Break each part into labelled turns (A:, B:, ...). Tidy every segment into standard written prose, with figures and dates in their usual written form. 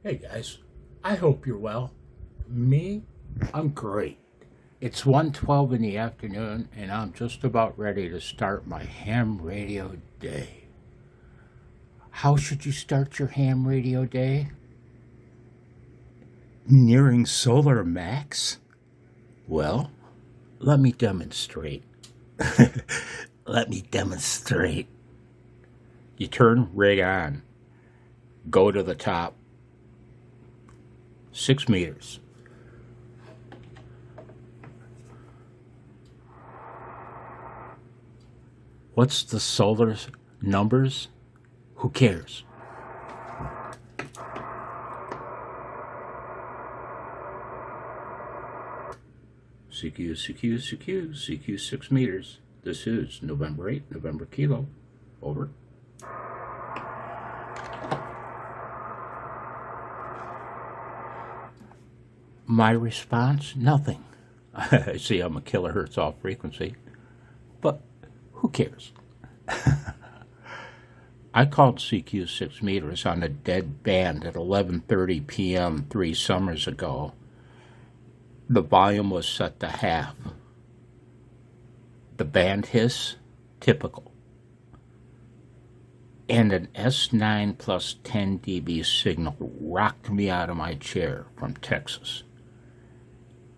A: Hey guys, I hope you're well. Me, I'm great. It's 1:12 in the afternoon and I'm just about ready to start my ham radio day. How should you start your ham radio day? Nearing solar max? Well, let me demonstrate. Let me demonstrate. You turn rig on, go to the top, 6 meters. What's the solar numbers? Who cares? CQ 6 meters. This is November 8, November Kilo. Over. My response? Nothing. I see I'm a kilohertz off frequency, but who cares? I called CQ 6 meters on a dead band at 11:30 p.m. 3 summers ago. The volume was set to half. The band hiss, typical. And an S9 plus 10 dB signal rocked me out of my chair from Texas.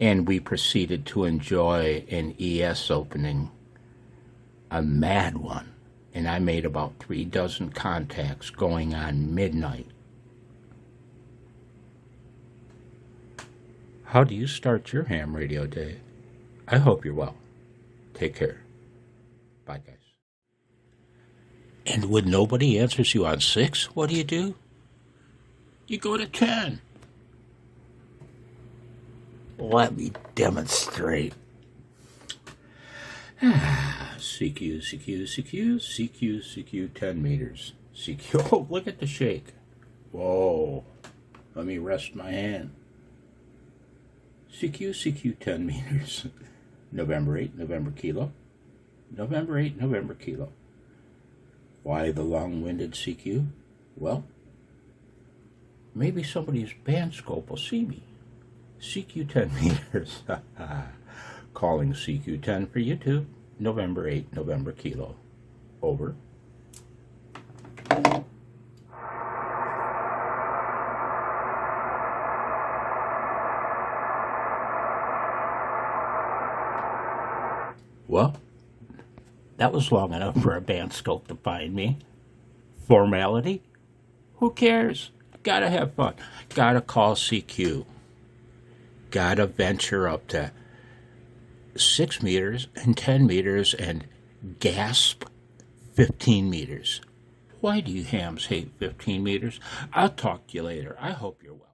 A: And we proceeded to enjoy an ES opening, a mad one. And I made about 3 dozen contacts going on midnight. How do you start your ham radio day? I hope you're well. Take care. Bye, guys. And when nobody answers you on 6, what do? You go to 10. Let me demonstrate. CQ 10 meters. CQ, oh, look at the shake. Whoa. Let me rest my hand. CQ 10 meters. November 8, November Kilo. November 8, November Kilo. Why the long-winded CQ? Well, maybe somebody's band scope will see me. CQ 10 meters. Calling CQ 10 for YouTube. November 8, November Kilo. Over. Well, that was long enough for a band scope to find me. Formality? Who cares? Gotta have fun. Gotta call CQ. Gotta venture up to 6 meters and 10 meters and gasp 15 meters. Why do you hams hate 15 meters? I'll talk to you later. I hope you're well.